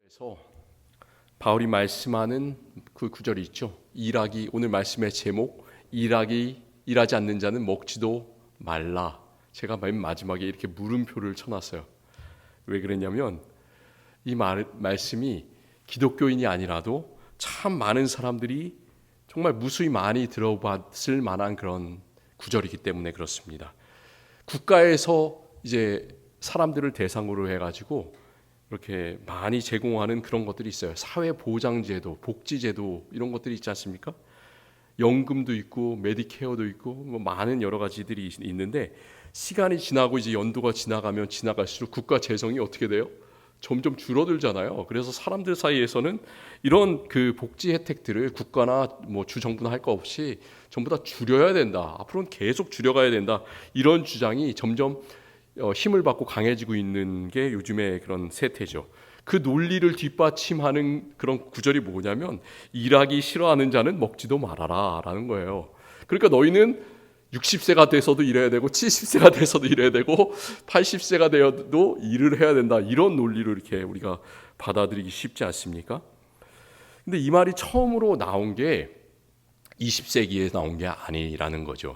그래서 바울이 말씀하는 그 구절이 있죠. 일하기, 오늘 말씀의 제목, 일하지 않는 자는 먹지도 말라. 제가 맨 마지막에 이렇게 물음표를 쳐놨어요. 왜 그랬냐면 이 말씀이 기독교인이 아니라도 참 많은 사람들이 정말 무수히 많이 들어봤을 만한 그런 구절이기 때문에 그렇습니다. 국가에서 이제 사람들을 대상으로 해가지고 이렇게 많이 제공하는 그런 것들이 있어요. 사회보장제도, 복지제도 이런 것들이 있지 않습니까? 연금도 있고 메디케어도 있고 뭐 많은 여러 가지들이 있는데 시간이 지나고 이제 연도가 지나가면 지나갈수록 국가 재정이 어떻게 돼요? 점점 줄어들잖아요. 그래서 사람들 사이에서는 이런 그 복지 혜택들을 국가나 뭐 주정부나 할 거 없이 전부 다 줄여야 된다. 앞으로는 계속 줄여가야 된다. 이런 주장이 점점 힘을 받고 강해지고 있는 게 요즘의 그런 세태죠. 그 논리를 뒷받침하는 그런 구절이 뭐냐면 일하기 싫어하는 자는 먹지도 말아라 라는 거예요. 그러니까 너희는 60세가 돼서도 일해야 되고 70세가 돼서도 일해야 되고 80세가 되어도 일을 해야 된다. 이런 논리로 이렇게 우리가 받아들이기 쉽지 않습니까? 근데 이 말이 처음으로 나온 게 20세기에 나온 게 아니라는 거죠.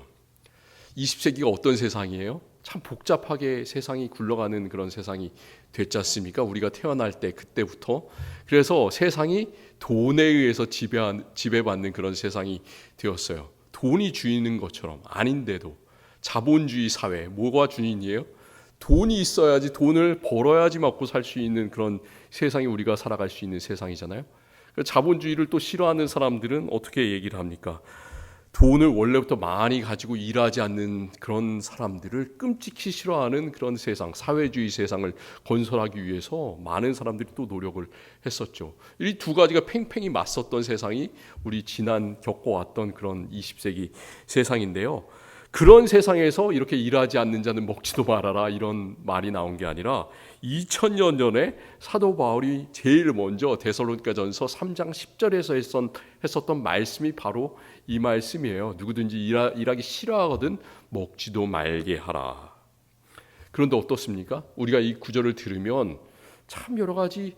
20세기가 어떤 세상이에요? 참 복잡하게 세상이 굴러가는 그런 세상이 됐지 않습니까? 우리가 태어날 때 그때부터. 그래서 세상이 돈에 의해서 지배받는 그런 세상이 되었어요. 돈이 주인인 것처럼 아닌데도 자본주의 사회, 뭐가 주인이에요? 돈이 있어야지, 돈을 벌어야지 먹고 살 수 있는 그런 세상이 우리가 살아갈 수 있는 세상이잖아요. 자본주의를 또 싫어하는 사람들은 어떻게 얘기를 합니까? 돈을 원래부터 많이 가지고 일하지 않는 그런 사람들을 끔찍히 싫어하는 그런 세상, 사회주의 세상을 건설하기 위해서 많은 사람들이 또 노력을 했었죠. 이 두 가지가 팽팽히 맞섰던 세상이 우리 지난 겪어왔던 그런 20세기 세상인데요. 그런 세상에서 이렇게 일하지 않는 자는 먹지도 말아라 이런 말이 나온 게 아니라 2000년 전에 사도 바울이 제일 먼저 데살로니가전서 3장 10절에서 했었던 말씀이 바로 이 말씀이에요. 누구든지 일하기 싫어하거든 먹지도 말게 하라. 그런데 어떻습니까? 우리가 이 구절을 들으면 참 여러 가지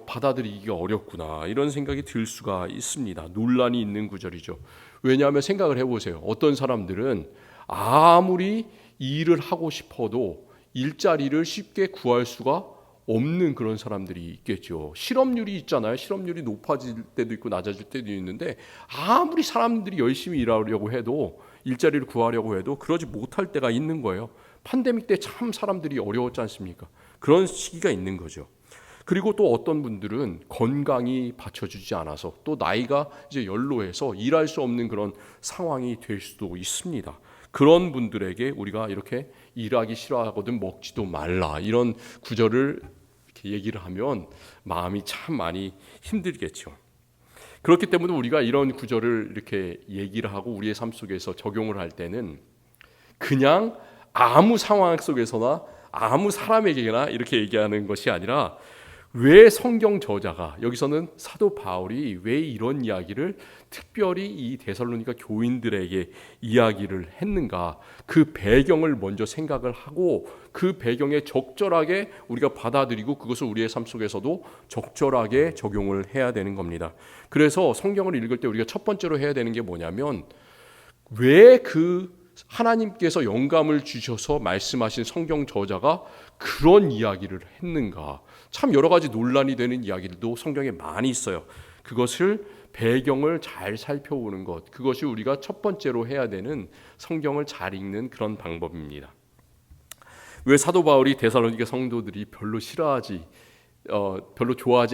받아들이기가 어렵구나 이런 생각이 들 수가 있습니다. 논란이 있는 구절이죠. 왜냐하면 생각을 해보세요. 어떤 사람들은 아무리 일을 하고 싶어도 일자리를 쉽게 구할 수가 없는 그런 사람들이 있겠죠. 실업률이 있잖아요. 실업률이 높아질 때도 있고 낮아질 때도 있는데 아무리 사람들이 열심히 일하려고 해도 일자리를 구하려고 해도 그러지 못할 때가 있는 거예요. 팬데믹 때 참 사람들이 어려웠지 않습니까? 그런 시기가 있는 거죠. 그리고 또 어떤 분들은 건강이 받쳐주지 않아서 또 나이가 이제 연로해서 일할 수 없는 그런 상황이 될 수도 있습니다. 그런 분들에게 우리가 이렇게 일하기 싫어하거든 먹지도 말라 이런 구절을 이렇게 얘기를 하면 마음이 참 많이 힘들겠죠. 그렇기 때문에 우리가 이런 구절을 이렇게 얘기를 하고 우리의 삶 속에서 적용을 할 때는 그냥 아무 상황 속에서나 아무 사람에게나 이렇게 얘기하는 것이 아니라 왜 성경 저자가 여기서는 사도 바울이 왜 이런 이야기를 특별히 이 데살로니가 교인들에게 이야기를 했는가 그 배경을 먼저 생각을 하고 그 배경에 적절하게 우리가 받아들이고 그것을 우리의 삶 속에서도 적절하게 적용을 해야 되는 겁니다. 그래서 성경을 읽을 때 우리가 첫 번째로 해야 되는 게 뭐냐면 왜 그 하나님께서 영감을 주셔서 말씀하신 성경 저자가 그런 이야기를 했는가. 참 여러 가지 논란이 되는 이야기들도 성경에 많이 있어요. 그것을 배경을 잘 살펴보는 것, 그것이 우리가 첫 번째로 해야 되는 성경을 잘 읽는 그런 방법입니다. 왜 사도 바울이 데살로니가 성도들이 별로 좋아하지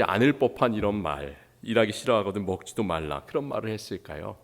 않을 법한 이런 말, 일하기 싫어하거든 먹지도 말라 그런 말을 했을까요?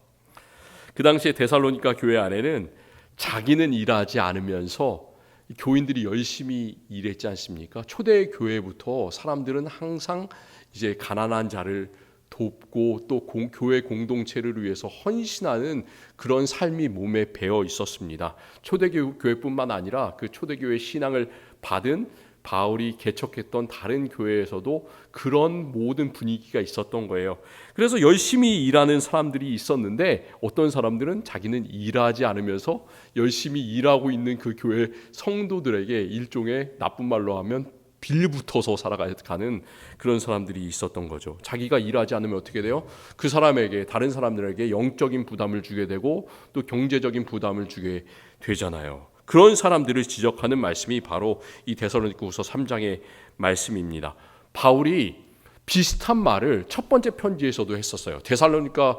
그 당시에 데살로니가 교회 안에는 자기는 일하지 않으면서 교인들이 열심히 일했지 않습니까? 초대 교회부터 사람들은 항상 이제 가난한 자를 돕고 또 교회 공동체를 위해서 헌신하는 그런 삶이 몸에 배어 있었습니다. 초대교회뿐만 아니라 그 초대교회 신앙을 받은 바울이 개척했던 다른 교회에서도 그런 모든 분위기가 있었던 거예요. 그래서 열심히 일하는 사람들이 있었는데 어떤 사람들은 자기는 일하지 않으면서 열심히 일하고 있는 그 교회 성도들에게 일종의 나쁜 말로 하면 빌붙어서 살아가는 그런 사람들이 있었던 거죠. 자기가 일하지 않으면 어떻게 돼요? 그 사람에게, 다른 사람들에게 영적인 부담을 주게 되고 또 경제적인 부담을 주게 되잖아요. 그런 사람들을 지적하는 말씀이 바로 이 데살로니가후서 3장의 말씀입니다. 바울이 비슷한 말을 첫 번째 편지에서도 했었어요. 데살로니가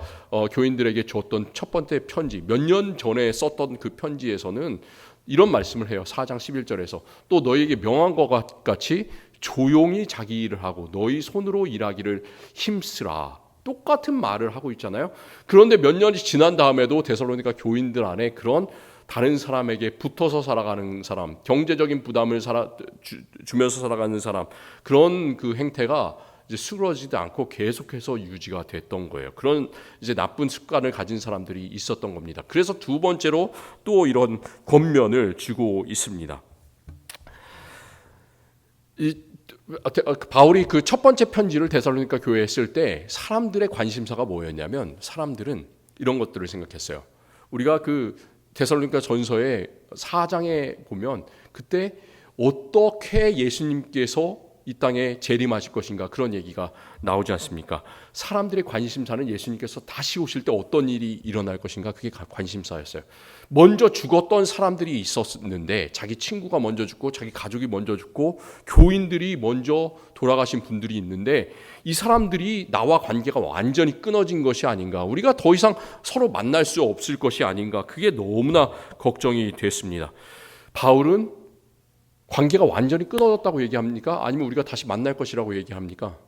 교인들에게 줬던 첫 번째 편지, 몇 년 전에 썼던 그 편지에서는 이런 말씀을 해요. 4장 11절에서 또 너희에게 명한 것 같이 조용히 자기 일을 하고 너희 손으로 일하기를 힘쓰라. 똑같은 말을 하고 있잖아요. 그런데 몇 년이 지난 다음에도 데살로니가 교인들 안에 그런 다른 사람에게 붙어서 살아가는 사람, 경제적인 부담을 주면서 살아가는 사람, 그런 그 행태가 이제 수그러지지 않고 계속해서 유지가 됐던 거예요. 그런 이제 나쁜 습관을 가진 사람들이 있었던 겁니다. 그래서 두 번째로 또 이런 권면을 주고 있습니다. 바울이 그 첫 번째 편지를 데살로니가 교회에 쓸 때 사람들의 관심사가 뭐였냐면 사람들은 이런 것들을 생각했어요. 우리가 그 데살로니가 전서의 4장에 보면 그때 어떻게 예수님께서 이 땅에 재림하실 것인가 그런 얘기가 나오지 않습니까? 사람들의 관심사는 예수님께서 다시 오실 때 어떤 일이 일어날 것인가 그게 관심사였어요. 먼저 죽었던 사람들이 있었는데 자기 친구가 먼저 죽고 자기 가족이 먼저 죽고 교인들이 먼저 돌아가신 분들이 있는데 이 사람들이 나와 관계가 완전히 끊어진 것이 아닌가, 우리가 더 이상 서로 만날 수 없을 것이 아닌가, 그게 너무나 걱정이 됐습니다. 바울은 관계가 완전히 끊어졌다고 얘기합니까? 아니면 우리가 다시 만날 것이라고 얘기합니까?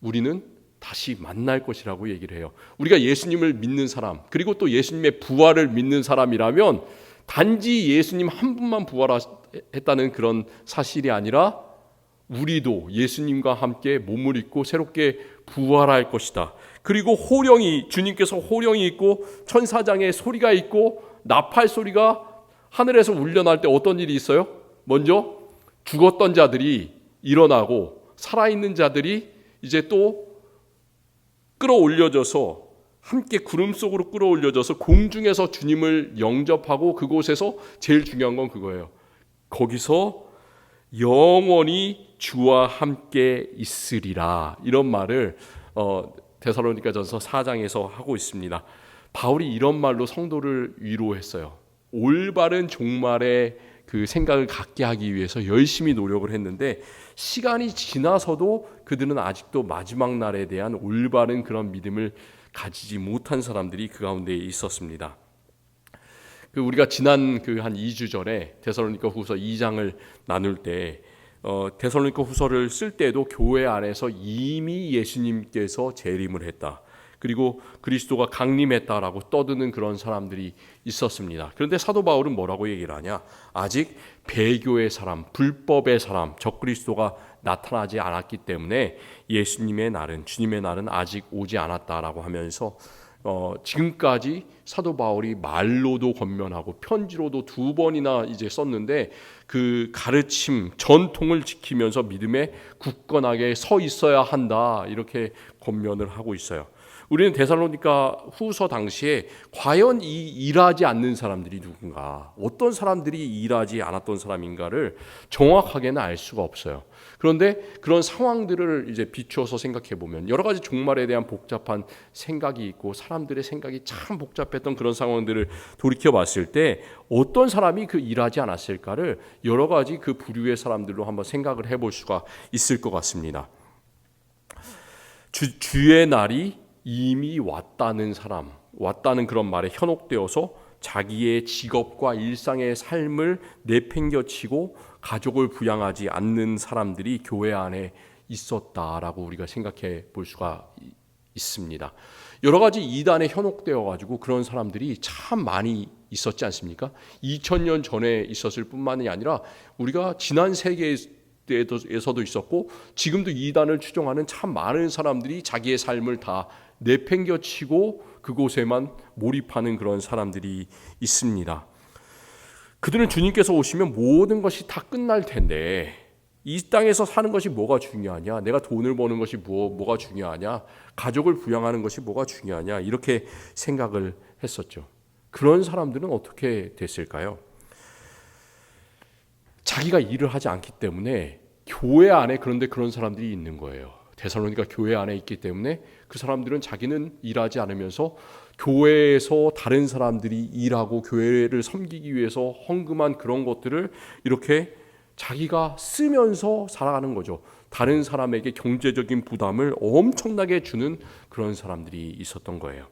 우리는 다시 만날 것이라고 얘기를 해요. 우리가 예수님을 믿는 사람, 그리고 또 예수님의 부활을 믿는 사람이라면 단지 예수님 한 분만 부활했다는 그런 사실이 아니라 우리도 예수님과 함께 몸을 입고 새롭게 부활할 것이다. 그리고 주님께서 호령이 있고 천사장의 소리가 있고 나팔 소리가 하늘에서 울려날 때 어떤 일이 있어요? 먼저 죽었던 자들이 일어나고 살아있는 자들이 이제 또 끌어올려져서 함께 구름 속으로 끌어올려져서 공중에서 주님을 영접하고 그곳에서 제일 중요한 건 그거예요. 거기서 영원히 주와 함께 있으리라. 이런 말을 데살로니가전서 4장에서 하고 있습니다. 바울이 이런 말로 성도를 위로했어요. 올바른 종말의 그 생각을 갖게 하기 위해서 열심히 노력을 했는데 시간이 지나서도 그들은 아직도 마지막 날에 대한 올바른 그런 믿음을 가지지 못한 사람들이 그 가운데 있었습니다. 우리가 지난 그 한 2주 전에 데살로니가후서 2장을 나눌 때 데살로니가후서를 쓸 때도 교회 안에서 이미 예수님께서 재림을 했다. 그리고 그리스도가 강림했다라고 떠드는 그런 사람들이 있었습니다. 그런데 사도 바울은 뭐라고 얘기를 하냐? 아직 배교의 사람, 불법의 사람, 적그리스도가 나타나지 않았기 때문에 예수님의 날은, 주님의 날은 아직 오지 않았다라고 하면서 지금까지 사도 바울이 말로도 권면하고 편지로도 2번이나 이제 썼는데 그 가르침, 전통을 지키면서 믿음에 굳건하게 서 있어야 한다, 이렇게 권면을 하고 있어요. 우리는 데살로니가 후서 당시에 과연 이 일하지 않는 사람들이 누군가, 어떤 사람들이 일하지 않았던 사람인가를 정확하게는 알 수가 없어요. 그런데 그런 상황들을 이제 비추어서 생각해 보면 여러 가지 종말에 대한 복잡한 생각이 있고 사람들의 생각이 참 복잡했던 그런 상황들을 돌이켜 봤을 때 어떤 사람이 그 일하지 않았을까를 여러 가지 그 부류의 사람들로 한번 생각을 해볼 수가 있을 것 같습니다. 주의 날이 이미 왔다는 사람, 왔다는 그런 말에 현혹되어서 자기의 직업과 일상의 삶을 내팽겨치고 가족을 부양하지 않는 사람들이 교회 안에 있었다라고 우리가 생각해 볼 수가 있습니다. 여러 가지 이단에 현혹되어 가지고 그런 사람들이 참 많이 있었지 않습니까? 2000년 전에 있었을 뿐만이 아니라 우리가 지난 세계에서도 있었고 지금도 이단을 추종하는 참 많은 사람들이 자기의 삶을 다 내팽겨치고 그곳에만 몰입하는 그런 사람들이 있습니다. 그들은 주님께서 오시면 모든 것이 다 끝날 텐데 이 땅에서 사는 것이 뭐가 중요하냐, 내가 돈을 버는 것이 뭐가 중요하냐, 가족을 부양하는 것이 뭐가 중요하냐, 이렇게 생각을 했었죠. 그런 사람들은 어떻게 됐을까요? 자기가 일을 하지 않기 때문에 교회 안에 그런데 그런 사람들이 있는 거예요. 데살로니가 교회 안에 있기 때문에 그 사람들은 자기는 일하지 않으면서 교회에서 다른 사람들이 일하고 교회를 섬기기 위해서 헌금한 그런 것들을 이렇게 자기가 쓰면서 살아가는 거죠. 다른 사람에게 경제적인 부담을 엄청나게 주는 그런 사람들이 있었던 거예요.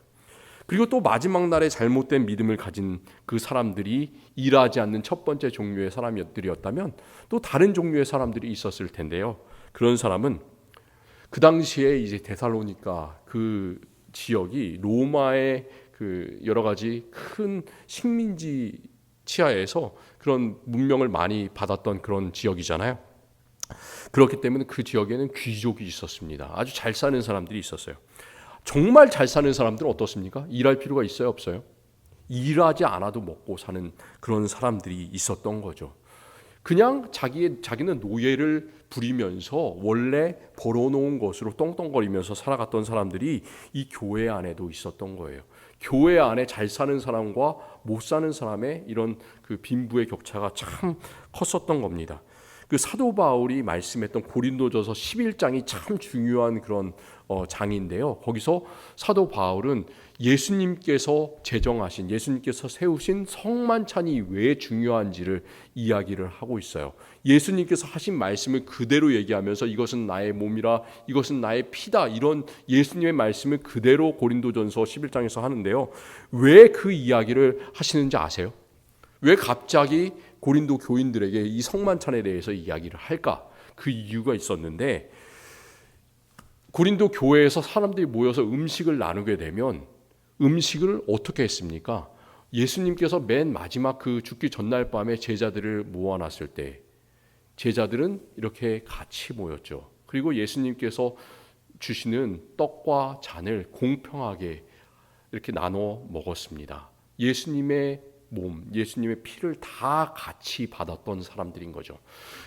그리고 또 마지막 날에 잘못된 믿음을 가진 그 사람들이 일하지 않는 첫 번째 종류의 사람들이었다면 또 다른 종류의 사람들이 있었을 텐데요. 그런 사람은 그 당시에 이제 데살로니가 그 지역이 로마의 그 여러 가지 큰 식민지 치하에서 그런 문명을 많이 받았던 그런 지역이잖아요. 그렇기 때문에 그 지역에는 귀족이 있었습니다. 아주 잘 사는 사람들이 있었어요. 정말 잘 사는 사람들은 어떻습니까? 일할 필요가 있어요, 없어요? 일하지 않아도 먹고 사는 그런 사람들이 있었던 거죠. 그냥 자기는 노예를 부리면서 원래 벌어놓은 것으로 떵떵거리면서 살아갔던 사람들이 이 교회 안에도 있었던 거예요. 교회 안에 잘 사는 사람과 못 사는 사람의 이런 그 빈부의 격차가 참 컸었던 겁니다. 그 사도 바울이 말씀했던 고린도전서 11장이 참 중요한 그런 장인데요. 거기서 사도 바울은 예수님께서 제정하신, 예수님께서 세우신 성만찬이 왜 중요한지를 이야기를 하고 있어요. 예수님께서 하신 말씀을 그대로 얘기하면서 이것은 나의 몸이라, 이것은 나의 피다, 이런 예수님의 말씀을 그대로 고린도전서 11장에서 하는데요. 왜 그 이야기를 하시는지 아세요? 왜 갑자기 고린도 교인들에게 이 성만찬에 대해서 이야기를 할까? 그 이유가 있었는데, 고린도 교회에서 사람들이 모여서 음식을 나누게 되면 음식을 어떻게 했습니까? 예수님께서 맨 마지막 그 죽기 전날 밤에 제자들을 모아놨을 때 제자들은 이렇게 같이 모였죠. 그리고 예수님께서 주시는 떡과 잔을 공평하게 이렇게 나눠 먹었습니다. 예수님의 몸, 예수님의 피를 다 같이 받았던 사람들인 거죠.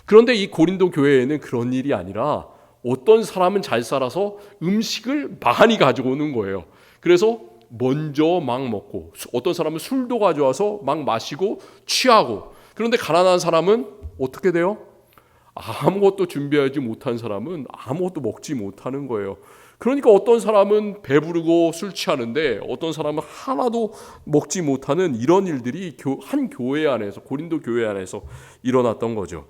그런데 이 고린도 교회에는 그런 일이 아니라 어떤 사람은 잘 살아서 음식을 많이 가지고 오는 거예요. 그래서 먼저 막 먹고, 어떤 사람은 술도 가져와서 막 마시고 취하고, 그런데 가난한 사람은 어떻게 돼요? 아무것도 준비하지 못한 사람은 아무것도 먹지 못하는 거예요. 그러니까 어떤 사람은 배부르고 술 취하는데 어떤 사람은 하나도 먹지 못하는 이런 일들이 한 교회 안에서, 고린도 교회 안에서 일어났던 거죠.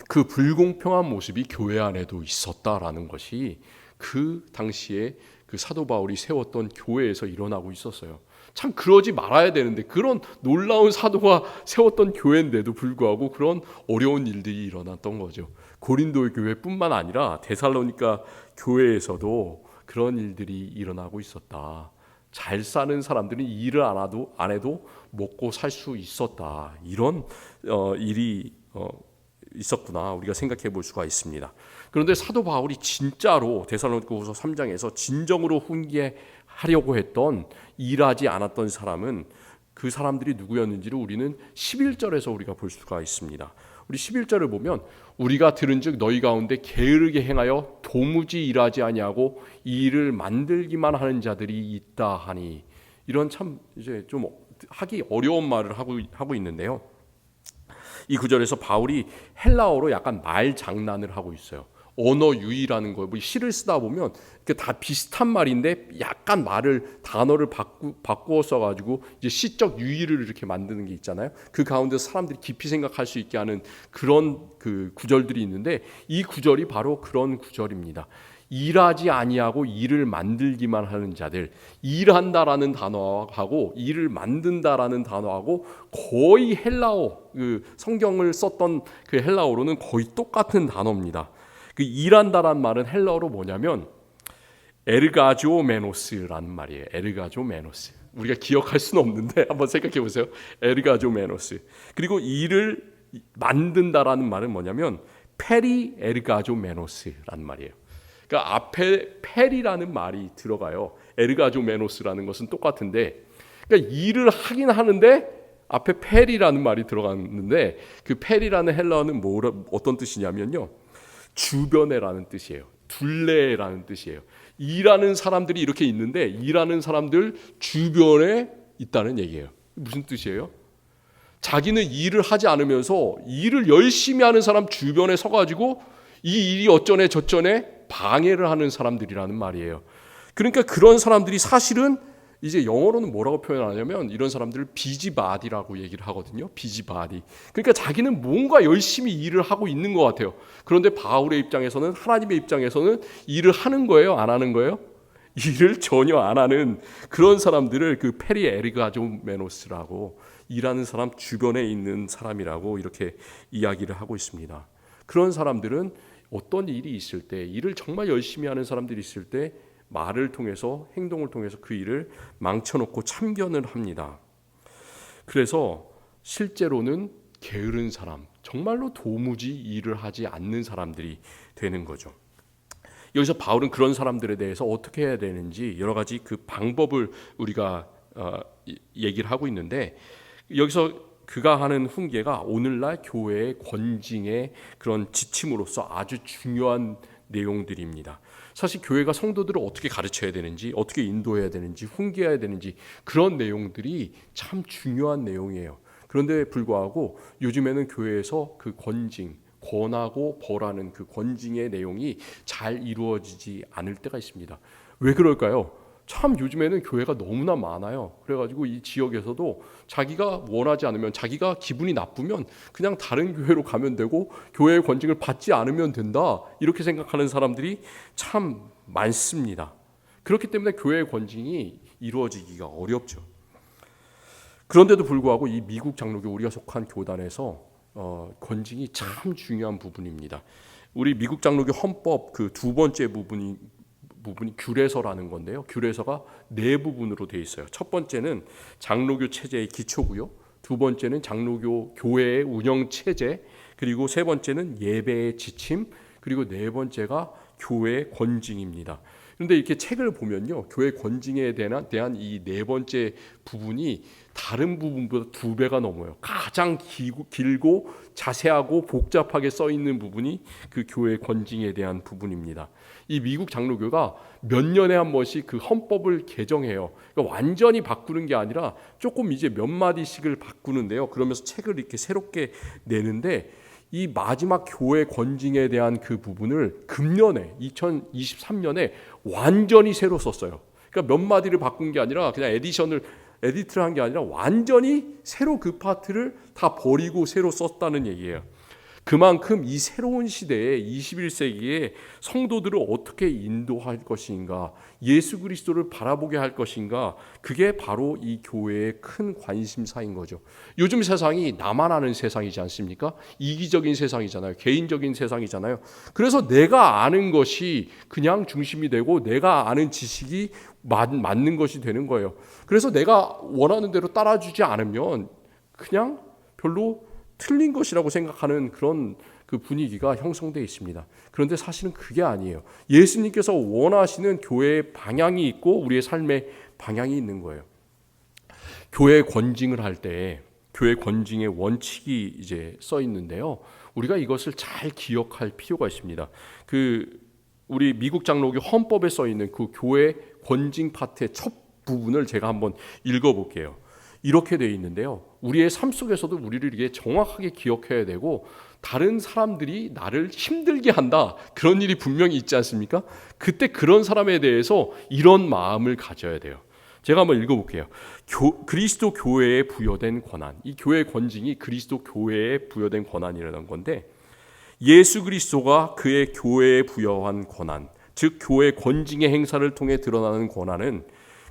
그 불공평한 모습이 교회 안에도 있었다라는 것이 그 당시에 그 사도 바울이 세웠던 교회에서 일어나고 있었어요. 참 그러지 말아야 되는데, 그런 놀라운 사도가 세웠던 교회인데도 불구하고 그런 어려운 일들이 일어났던 거죠. 고린도 교회뿐만 아니라 데살로니가 교회에서도 그런 일들이 일어나고 있었다. 잘 사는 사람들은 일을 안 해도 먹고 살 수 있었다. 이런 일이 있었구나, 우리가 생각해 볼 수가 있습니다. 그런데 사도 바울이 진짜로 데살로니가후서 3장에서 진정으로 훈계하려고 했던, 일하지 않았던 사람은 그 사람들이 누구였는지를 우리는 11절에서 우리가 볼 수가 있습니다. 우리 11절을 보면 우리가 들은즉 너희 가운데 게으르게 행하여 도무지 일하지 아니하고 이 일을 만들기만 하는 자들이 있다 하니, 이런 참 이제 좀 하기 어려운 말을 하고 있는데요. 이 구절에서 바울이 헬라어로 약간 말 장난을 하고 있어요. 언어 유희라는 거예요. 시를 쓰다 보면 다 비슷한 말인데 약간 단어를 바꾸어 써가지고 이제 시적 유희를 이렇게 만드는 게 있잖아요. 그 가운데 사람들이 깊이 생각할 수 있게 하는 그런 그 구절들이 있는데, 이 구절이 바로 그런 구절입니다. 일하지 아니하고 일을 만들기만 하는 자들, 일한다라는 단어하고 일을 만든다라는 단어하고 거의 헬라어, 그 성경을 썼던 그 헬라어로는 거의 똑같은 단어입니다. 그 일한다라는 말은 헬라어로 뭐냐면 에르가조메노스라는 말이에요. 에르가조메노스. 우리가 기억할 수는 없는데 한번 생각해 보세요. 에르가조메노스. 그리고 일을 만든다라는 말은 뭐냐면 페리 에르가조메노스라는 말이에요. 그러니까 앞에 페리라는 말이 들어가요. 에르가조메노스라는 것은 똑같은데, 그러니까 일을 하긴 하는데 앞에 페리라는 말이 들어갔는데, 그 페리라는 헬라어는 어떤 뜻이냐면요, 주변에라는 뜻이에요. 둘레라는 뜻이에요. 일하는 사람들이 이렇게 있는데 일하는 사람들 주변에 있다는 얘기예요. 무슨 뜻이에요? 자기는 일을 하지 않으면서 일을 열심히 하는 사람 주변에 서가지고 이 일이 어쩌네 저쩌네 방해를 하는 사람들이라는 말이에요. 그러니까 그런 사람들이 사실은 이제 영어로는 뭐라고 표현하냐면 이런 사람들을 비지바디라고 얘기를 하거든요. 비지바디. 그러니까 자기는 뭔가 열심히 일을 하고 있는 것 같아요. 그런데 바울의 입장에서는, 하나님의 입장에서는 일을 하는 거예요? 안 하는 거예요? 일을 전혀 안 하는 그런 사람들을 그 페리 에르가조메노스라고, 일하는 사람 주변에 있는 사람이라고 이렇게 이야기를 하고 있습니다. 그런 사람들은 어떤 일이 있을 때, 일을 정말 열심히 하는 사람들이 있을 때 말을 통해서, 행동을 통해서 그 일을 망쳐놓고 참견을 합니다. 그래서 실제로는 게으른 사람, 정말로 도무지 일을 하지 않는 사람들이 되는 거죠. 여기서 바울은 그런 사람들에 대해서 어떻게 해야 되는지 여러 가지 그 방법을 우리가 얘기를 하고 있는데, 여기서 그가 하는 훈계가 오늘날 교회의 권징의 그런 지침으로서 아주 중요한 내용들입니다. 사실 교회가 성도들을 어떻게 가르쳐야 되는지, 어떻게 인도해야 되는지, 훈계해야 되는지, 그런 내용들이 참 중요한 내용이에요. 그런데 불구하고 요즘에는 교회에서 그 권징, 권하고 벌하는 그 권징의 내용이 잘 이루어지지 않을 때가 있습니다. 왜 그럴까요? 참 요즘에는 교회가 너무나 많아요. 그래가지고 이 지역에서도 자기가 원하지 않으면, 자기가 기분이 나쁘면 그냥 다른 교회로 가면 되고 교회의 권징을 받지 않으면 된다, 이렇게 생각하는 사람들이 참 많습니다. 그렇기 때문에 교회의 권징이 이루어지기가 어렵죠. 그런데도 불구하고 이 미국 장로교, 우리가 속한 교단에서 권징이 참 중요한 부분입니다. 우리 미국 장로교 헌법 그 두 번째 부분이 규례서라는 건데요. 규례서가 네 부분으로 되어 있어요. 첫 번째는 장로교 체제의 기초고요. 두 번째는 장로교 교회의 운영 체제, 그리고 세 번째는 예배의 지침, 그리고 네 번째가 교회의 권징입니다. 그런데 이렇게 책을 보면요, 교회 권징에 대한 이 네 번째 부분이 다른 부분보다 2배가 넘어요. 가장 길고 자세하고 복잡하게 써 있는 부분이 그 교회 권징에 대한 부분입니다. 이 미국 장로교가 몇 년에 한 번씩 그 헌법을 개정해요. 그러니까 완전히 바꾸는 게 아니라 조금 이제 몇 마디씩을 바꾸는데요. 그러면서 책을 이렇게 새롭게 내는데, 이 마지막 교회 권징에 대한 그 부분을 금년에 2023년에 완전히 새로 썼어요. 그러니까 몇 마디를 바꾼 게 아니라 그냥 에디트를 한 게 아니라 완전히 새로 그 파트를 다 버리고 새로 썼다는 얘기예요. 그만큼 이 새로운 시대에 21세기에 성도들을 어떻게 인도할 것인가, 예수 그리스도를 바라보게 할 것인가, 그게 바로 이 교회의 큰 관심사인 거죠. 요즘 세상이 나만 아는 세상이지 않습니까? 이기적인 세상이잖아요. 개인적인 세상이잖아요. 그래서 내가 아는 것이 그냥 중심이 되고 내가 아는 지식이 맞는 것이 되는 거예요. 그래서 내가 원하는 대로 따라주지 않으면 그냥 별로 틀린 것이라고 생각하는 그런 그 분위기가 형성되어 있습니다. 그런데 사실은 그게 아니에요. 예수님께서 원하시는 교회의 방향이 있고 우리의 삶의 방향이 있는 거예요. 교회 권징을 할 때 교회 권징의 원칙이 이제 써 있는데요. 우리가 이것을 잘 기억할 필요가 있습니다. 우리 미국 장로교 헌법에 써 있는 그 교회 권징 파트의 첫 부분을 제가 한번 읽어볼게요. 이렇게 되어 있는데요. 우리의 삶 속에서도 우리를 이게 정확하게 기억해야 되고, 다른 사람들이 나를 힘들게 한다, 그런 일이 분명히 있지 않습니까? 그때 그런 사람에 대해서 이런 마음을 가져야 돼요. 제가 한번 읽어볼게요. 그리스도 교회에 부여된 권한, 이 교회 권징이 그리스도 교회에 부여된 권한이라는 건데, 예수 그리스도가 그의 교회에 부여한 권한, 즉 교회 권징의 행사를 통해 드러나는 권한은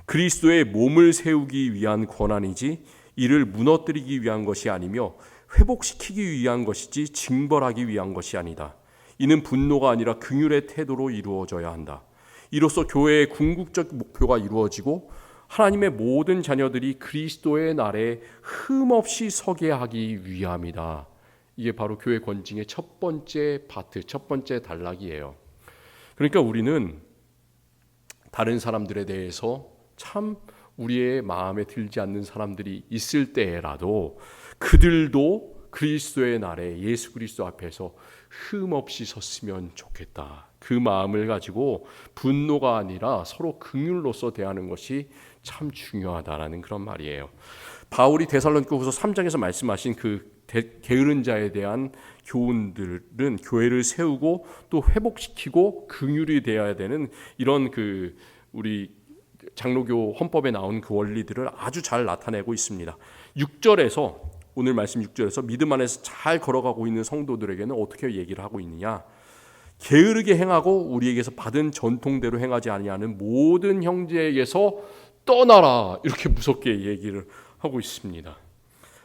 그리스도의 몸을 세우기 위한 권한이지 이를 무너뜨리기 위한 것이 아니며 회복시키기 위한 것이지 징벌하기 위한 것이 아니다. 이는 분노가 아니라 긍휼의 태도로 이루어져야 한다. 이로써 교회의 궁극적 목표가 이루어지고 하나님의 모든 자녀들이 그리스도의 날에 흠없이 서게 하기 위함이다. 이게 바로 교회 권징의 첫 번째 파트, 첫 번째 단락이에요. 그러니까 우리는 다른 사람들에 대해서 참 우리의 마음에 들지 않는 사람들이 있을 때라도 그들도 그리스도의 날에 예수 그리스도 앞에서 흠없이 섰으면 좋겠다. 그 마음을 가지고 분노가 아니라 서로 긍휼로서 대하는 것이 참 중요하다라는 그런 말이에요. 바울이 데살로니가후서 3장에서 말씀하신 그 게으른 자에 대한 교훈들은 교회를 세우고 또 회복시키고 긍휼이 되어야 되는 이런 그 우리 장로교 헌법에 나온 그 원리들을 아주 잘 나타내고 있습니다. 6절에서 오늘 말씀 6절에서 믿음 안에서 잘 걸어가고 있는 성도들에게는 어떻게 얘기를 하고 있느냐? 게으르게 행하고 우리에게서 받은 전통대로 행하지 아니하는 모든 형제에게서 떠나라, 이렇게 무섭게 얘기를 하고 있습니다.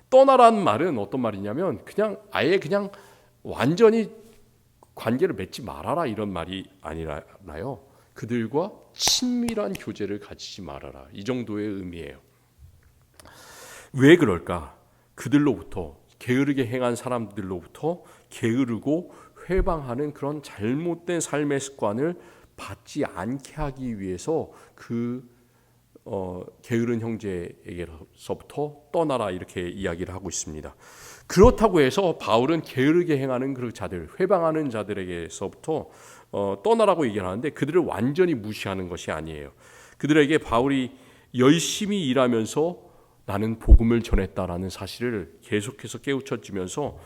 떠나라는 말은 어떤 말이냐면 그냥 아예 그냥 완전히 관계를 맺지 말아라, 이런 말이 아니라요. 그들과 친밀한 교제를 가지지 말아라, 이 정도의 의미예요. 왜 그럴까? 그들로부터, 게으르게 행한 사람들로부터 게으르고 회방하는 그런 잘못된 삶의 습관을 받지 않게 하기 위해서 게으른 형제에게서부터 떠나라, 이렇게 이야기를 하고 있습니다. 그렇다고 해서 바울은 게으르게 행하는 그 자들, 회방하는 자들에게서부터 떠나라고 얘기를 하는데 그들을 완전히 무시하는 것이 아니에요. 그들에게 바울이 열심히 일하면서 나는 복음을 전했다라는 사실을 계속해서 깨우쳐주면서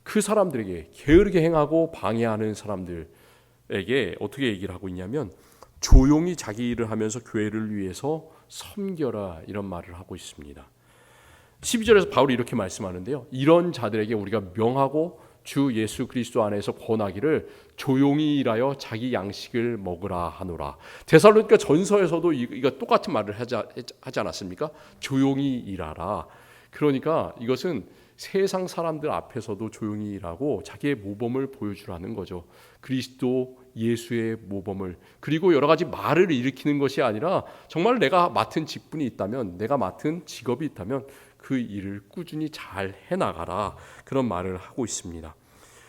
그 사람들에게, 게으르게 행하고 방해하는 사람들에게 어떻게 얘기를 하고 있냐면 조용히 자기 일을 하면서 교회를 위해서 섬겨라, 이런 말을 하고 있습니다. 12절에서 바울이 이렇게 말씀하는데요. 이런 자들에게 우리가 명하고 주 예수 그리스도 안에서 권하기를 조용히 일하여 자기 양식을 먹으라 하노라. 데살로니가 전서에서도 이거 똑같은 말을 하지 않았습니까? 조용히 일하라. 그러니까 이것은 세상 사람들 앞에서도 조용히 일하고 자기의 모범을 보여주라는 거죠. 그리스도 예수의 모범을. 그리고 여러 가지 말을 일으키는 것이 아니라 정말 내가 맡은 직분이 있다면, 내가 맡은 직업이 있다면 그 일을 꾸준히 잘 해나가라, 그런 말을 하고 있습니다.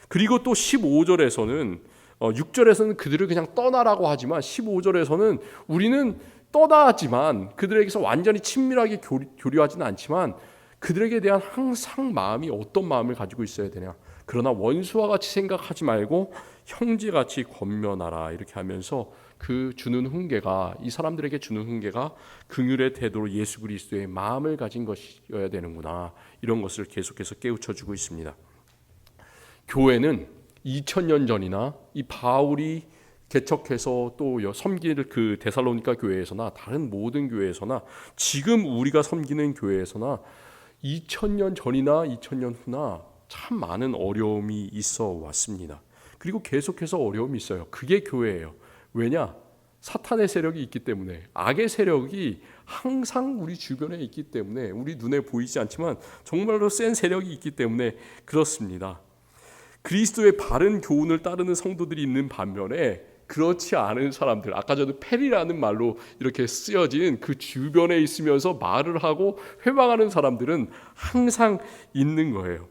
그리고 또 15절에서는 6절에서는 그들을 그냥 떠나라고 하지만 15절에서는 우리는 떠나지만 그들에게서 완전히 친밀하게 교류하지는 않지만 그들에게 대한 항상 마음이 어떤 마음을 가지고 있어야 되냐? 그러나 원수와 같이 생각하지 말고 형제같이 권면하라, 이렇게 하면서 그 주는 훈계가, 이 사람들에게 주는 훈계가 긍휼의 태도로 예수 그리스도의 마음을 가진 것이어야 되는구나, 이런 것을 계속해서 깨우쳐주고 있습니다. 교회는 2000년 전이나 이 바울이 개척해서 또 섬기는 그 데살로니가 교회에서나 다른 모든 교회에서나 지금 우리가 섬기는 교회에서나 2000년 전이나 2000년 후나 참 많은 어려움이 있어 왔습니다. 그리고 계속해서 어려움이 있어요. 그게 교회예요. 왜냐? 사탄의 세력이 있기 때문에, 악의 세력이 항상 우리 주변에 있기 때문에, 우리 눈에 보이지 않지만 정말로 센 세력이 있기 때문에 그렇습니다. 그리스도의 바른 교훈을 따르는 성도들이 있는 반면에 그렇지 않은 사람들, 아까 전에 펠이라는 말로 이렇게 쓰여진 그 주변에 있으면서 말을 하고 회방하는 사람들은 항상 있는 거예요.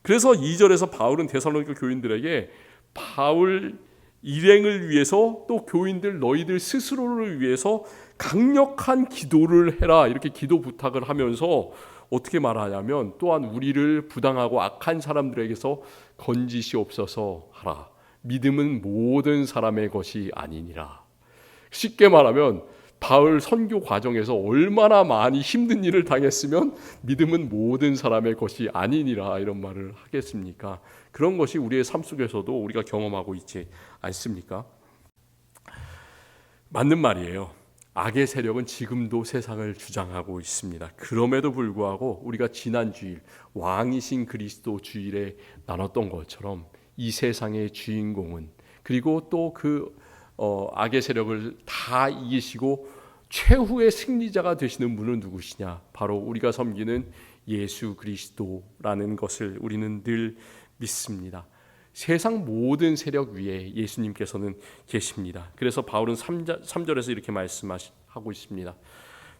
그래서 2절에서 바울은 데살로니가 교인들에게 바울 일행을 위해서 또 교인들 너희들 스스로를 위해서 강력한 기도를 해라, 이렇게 기도 부탁을 하면서 어떻게 말하냐면 또한 우리를 부당하고 악한 사람들에게서 건지시옵소서 하라. 믿음은 모든 사람의 것이 아니니라. 쉽게 말하면 바울 선교 과정에서 얼마나 많이 힘든 일을 당했으면 믿음은 모든 사람의 것이 아니니라, 이런 말을 하겠습니까? 그런 것이 우리의 삶 속에서도 우리가 경험하고 있지 않습니까? 맞는 말이에요. 악의 세력은 지금도 세상을 주장하고 있습니다. 그럼에도 불구하고 우리가 지난 주일 왕이신 그리스도 주일에 나눴던 것처럼 이 세상의 주인공은, 그리고 또 그 악의 세력을 다 이기시고 최후의 승리자가 되시는 분은 누구시냐? 바로 우리가 섬기는 예수 그리스도라는 것을 우리는 늘 믿습니다. 세상 모든 세력 위에 예수님께서는 계십니다. 그래서 바울은 3절에서 이렇게 말씀하고 있습니다.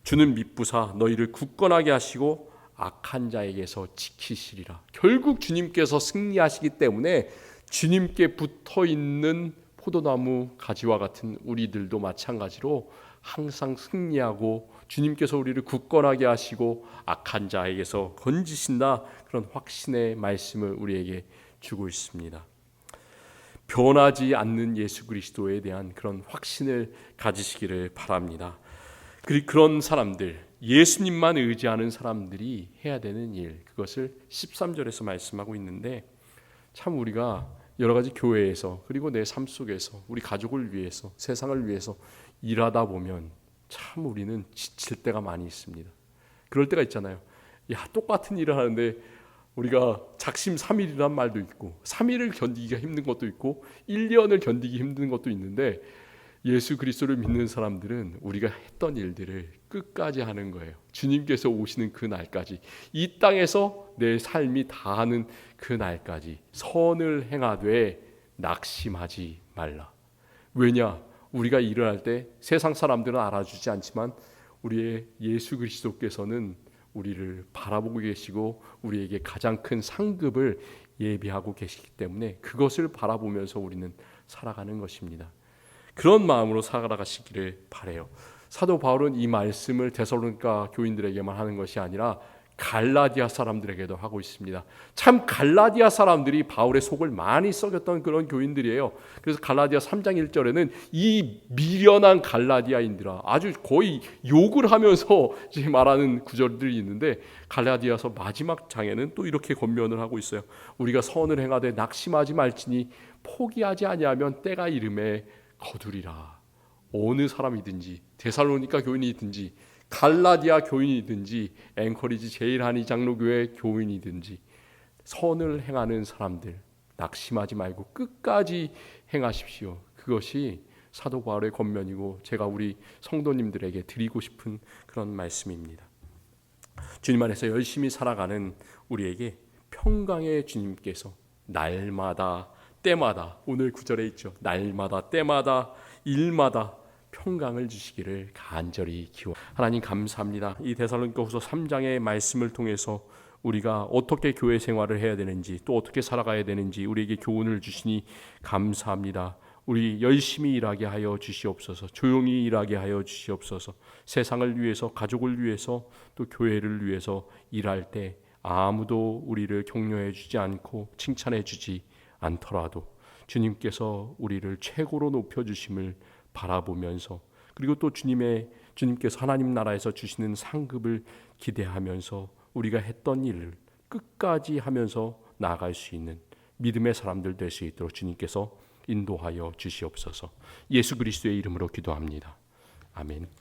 주는 미쁘사 너희를 굳건하게 하시고 악한 자에게서 지키시리라. 결국 주님께서 승리하시기 때문에 주님께 붙어있는 포도나무 가지와 같은 우리들도 마찬가지로 항상 승리하고 주님께서 우리를 굳건하게 하시고 악한 자에게서 건지신다, 그런 확신의 말씀을 우리에게 주고 있습니다. 변하지 않는 예수 그리스도에 대한 그런 확신을 가지시기를 바랍니다. 그런 사람들, 예수님만 의지하는 사람들이 해야 되는 일, 그것을 13절에서 말씀하고 있는데, 참 우리가 여러 가지 교회에서 그리고 내 삶 속에서 우리 가족을 위해서 세상을 위해서 일하다 보면 참 우리는 지칠 때가 많이 있습니다. 그럴 때가 있잖아요. 야, 똑같은 일을 하는데 우리가 작심삼일이란 말도 있고 3일을 견디기가 힘든 것도 있고 1년을 견디기 힘든 것도 있는데, 예수 그리스도를 믿는 사람들은 우리가 했던 일들을 끝까지 하는 거예요. 주님께서 오시는 그 날까지, 이 땅에서 내 삶이 다하는 그 날까지 선을 행하되 낙심하지 말라. 왜냐? 우리가 일을 할 때 세상 사람들은 알아주지 않지만 우리의 예수 그리스도께서는 우리를 바라보고 계시고 우리에게 가장 큰 상급을 예비하고 계시기 때문에 그것을 바라보면서 우리는 살아가는 것입니다. 그런 마음으로 살아가시기를 바라요. 사도 바울은 이 말씀을 데살로니가 교인들에게만 하는 것이 아니라 갈라디아 사람들에게도 하고 있습니다. 참 갈라디아 사람들이 바울의 속을 많이 썩였던 그런 교인들이에요. 그래서 갈라디아 3장 1절에는 이 미련한 갈라디아인들아, 아주 거의 욕을 하면서 말하는 구절들이 있는데, 갈라디아서 마지막 장에는 또 이렇게 권면을 하고 있어요. 우리가 선을 행하되 낙심하지 말지니 포기하지 아니하면 때가 이름에 거두리라. 어느 사람이든지, 데살로니가 교인이든지 갈라디아 교인이든지 앵커리지 제일한이 장로교회 교인이든지 선을 행하는 사람들 낙심하지 말고 끝까지 행하십시오. 그것이 사도 바울의 권면이고 제가 우리 성도님들에게 드리고 싶은 그런 말씀입니다. 주님 안에서 열심히 살아가는 우리에게 평강의 주님께서 날마다 때마다, 오늘 9절에 있죠, 날마다 때마다 일마다 평강을 주시기를 간절히 기원. 하나님 감사합니다. 이 데살로니가후서 3장의 말씀을 통해서 우리가 어떻게 교회 생활을 해야 되는지, 또 어떻게 살아가야 되는지 우리에게 교훈을 주시니 감사합니다. 우리 열심히 일하게 하여 주시옵소서. 조용히 일하게 하여 주시옵소서. 세상을 위해서, 가족을 위해서, 또 교회를 위해서 일할 때 아무도 우리를 격려해 주지 않고 칭찬해 주지 않더라도 주님께서 우리를 최고로 높여주심을 바라보면서, 그리고 또 주님께서 하나님 나라에서 주시는 상급을 기대하면서 우리가 했던 일을 끝까지 하면서 나아갈 수 있는 믿음의 사람들 될 수 있도록 주님께서 인도하여 주시옵소서. 예수 그리스도의 이름으로 기도합니다. 아멘.